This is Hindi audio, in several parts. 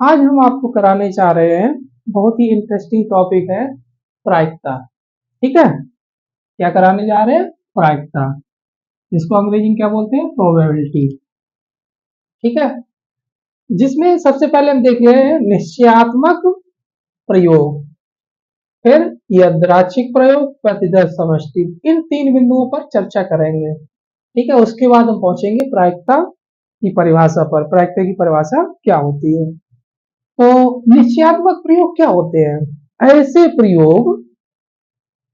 आज हम आपको कराने जा रहे हैं, बहुत ही इंटरेस्टिंग टॉपिक है प्रायिकता। ठीक है, क्या कराने जा रहे हैं? प्रायिकता, जिसको अंग्रेजी में क्या बोलते हैं? प्रोबेबिलिटी। ठीक है, जिसमें सबसे पहले हम देख रहे हैं निश्चयात्मक प्रयोग, फिर यादृच्छिक प्रयोग, प्रतिदर्श समष्टि। इन तीन बिंदुओं पर चर्चा करेंगे। ठीक है, उसके बाद हम पहुंचेंगे प्रायिकता की परिभाषा पर। प्रायिकता की परिभाषा क्या होती है? तो निश्चयात्मक प्रयोग क्या होते हैं? ऐसे प्रयोग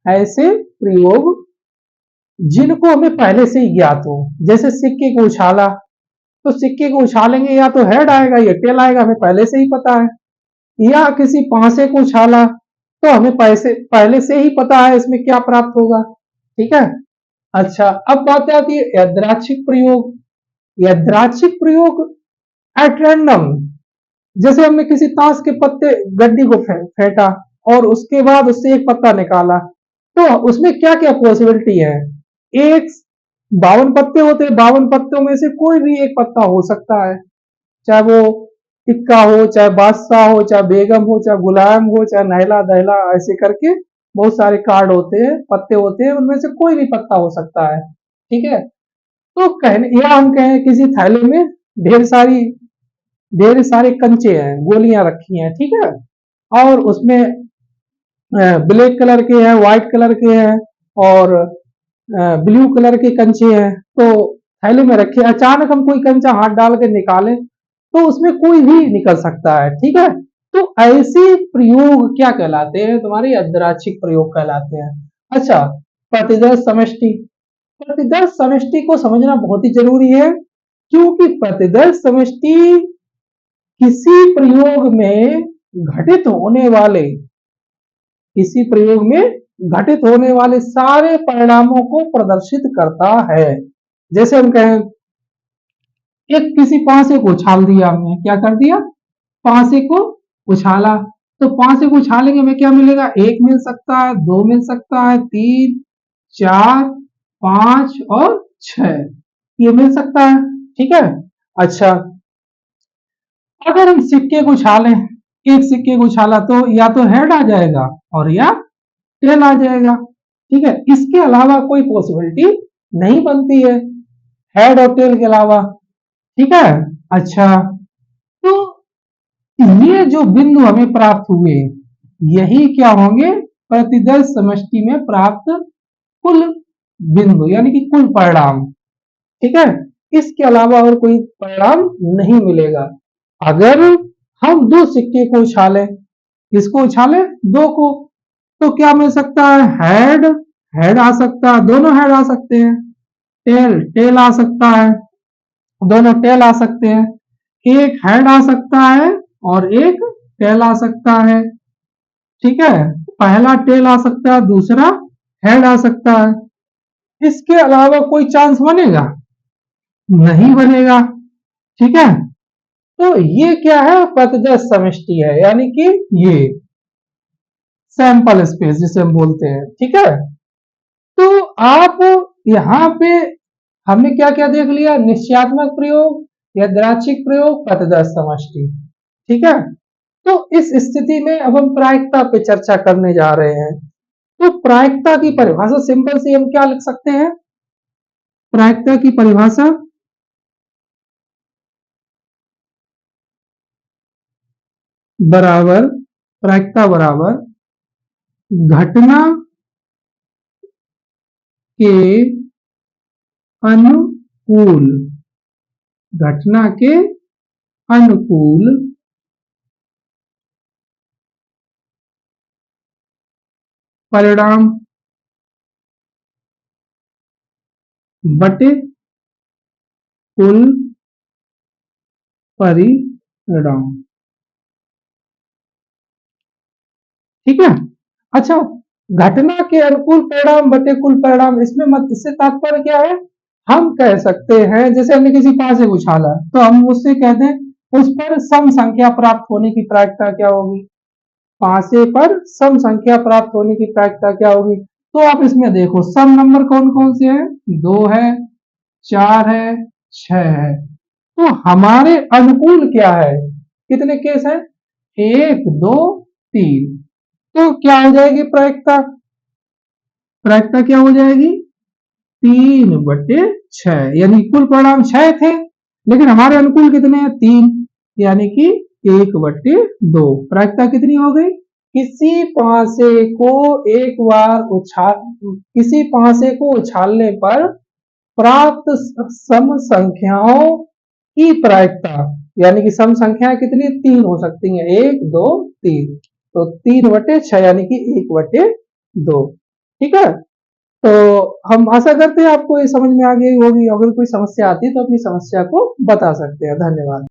ऐसे प्रयोग जिनको हमें पहले से ही ज्ञात हो। जैसे सिक्के को उछाला, तो सिक्के को उछालेंगे या तो हेड आएगा या टेल आएगा, हमें पहले से ही पता है। या किसी पासे को उछाला तो हमें पहले से ही पता है इसमें क्या प्राप्त होगा। ठीक है, अच्छा, अब बात आती है यादृच्छिक प्रयोग। यादृच्छिक प्रयोग एट रैंडम, जैसे हमने किसी ताश के पत्ते गड्डी को फेंटा और उसके बाद उससे एक पत्ता निकाला, तो उसमें क्या क्या पॉसिबिलिटी है? एक 52 पत्ते होते हैं, 52 पत्तों में से कोई भी एक पत्ता हो सकता है, चाहे वो टिक्का हो, चाहे बादशाह हो, चाहे बेगम हो, चाहे गुलाम हो, चाहे नहला दहला, ऐसे करके बहुत सारे कार्ड होते हैं, पत्ते होते हैं, उनमें से कोई भी पत्ता हो सकता है। ठीक है, तो कहने या हम कहें किसी थैले में ढेर सारी ढेर सारे कंचे हैं, गोलियां रखी हैं। ठीक है, और उसमें ब्लैक कलर के हैं, व्हाइट कलर के हैं और ब्लू कलर के कंचे हैं। तो थैले में रखे, अचानक हम कोई कंचा हाथ डाल के निकालें तो उसमें कोई भी निकल सकता है। ठीक है, तो ऐसे प्रयोग क्या कहलाते हैं? तुम्हारे यादृच्छिक प्रयोग कहलाते हैं। अच्छा, प्रतिदर्श समष्टि। प्रतिदर्श समष्टि को समझना बहुत ही जरूरी है, क्योंकि प्रतिदर्श समष्टि किसी प्रयोग में घटित होने वाले किसी प्रयोग में घटित होने वाले सारे परिणामों को प्रदर्शित करता है। जैसे हम कहें, एक किसी पासे को उछाल दिया, हमने क्या कर दिया? पासे को उछाला, तो पासे को उछालेंगे हमें क्या मिलेगा? एक मिल सकता है, दो मिल सकता है, तीन, चार, पांच और छह, ये मिल सकता है। ठीक है, अच्छा, अगर हम सिक्के को उछालें, एक सिक्के को उछाला तो या तो हेड आ जाएगा और या टेल आ जाएगा। ठीक है, इसके अलावा कोई पॉसिबिलिटी नहीं बनती है हेड और टेल के अलावा। ठीक है, अच्छा, तो ये जो बिंदु हमें प्राप्त हुए, यही क्या होंगे? प्रतिदर्श समष्टि में प्राप्त कुल बिंदु, यानी कि कुल परिणाम। ठीक है, इसके अलावा और कोई परिणाम नहीं मिलेगा। अगर हम दो सिक्के को उछालें, किसको उछालें? दो को, तो क्या मिल सकता है? हेड हेड आ सकता है, दोनों हेड आ सकते हैं। टेल टेल आ सकता है, दोनों टेल आ सकते हैं। एक हेड आ सकता है और एक टेल आ सकता है। ठीक है, पहला टेल आ सकता है, दूसरा हेड आ सकता है। इसके अलावा कोई चांस बनेगा? नहीं बनेगा। ठीक है, तो ये क्या है? प्रतिदर्श समष्टि है, यानी कि ये सैंपल स्पेस जिसे हम बोलते हैं। ठीक है, तो आप यहाँ पे हमने क्या क्या देख लिया? निश्चयात्मक प्रयोग, यादृच्छिक प्रयोग, प्रतिदर्श समष्टि। ठीक है, तो इस स्थिति में अब हम प्रायिकता पे चर्चा करने जा रहे हैं। तो प्रायिकता की परिभाषा सिंपल सी हम क्या लिख सकते हैं? प्रायिकता की परिभाषा बराबर, प्रायिकता बराबर घटना के अनुकूल, घटना के अनुकूल परिणाम बटे कुल परिणाम। ठीक है, अच्छा, घटना के अनुकूल परिणाम बटे कुल परिणाम, इसमें मत, इससे तात्पर्य क्या है? हम कह सकते हैं, जैसे हमने किसी पासे को उछाला तो हम उससे कहते हैं उस पर सम संख्या प्राप्त होने की प्रायिकता क्या होगी? पासे पर सम संख्या प्राप्त होने की प्रायिकता क्या होगी? तो आप इसमें देखो, सम नंबर कौन कौन से हैं? दो है, चार है, छह है। तो हमारे अनुकूल क्या है? कितने केस हैं? 1 2 3। तो क्या हो जाएगी प्रायिकता? प्रायिकता क्या हो जाएगी? 3/6, यानी कुल परिणाम 6 थे, लेकिन हमारे अनुकूल कितने हैं? 3, यानी कि 1/2। प्रायिकता कितनी हो गई? किसी पासे को एक बार किसी पासे को उछालने पर प्राप्त सम संख्याओं की प्रायिकता, यानी कि सम संख्याएं कितनी? 3 हो सकती हैं, 1 2 3। तो 3/6 यानी कि 1/2। ठीक है। तो हम आशा करते हैं आपको ये समझ में आ गई होगी। अगर कोई समस्या आती है तो अपनी समस्या को बता सकते हैं। धन्यवाद।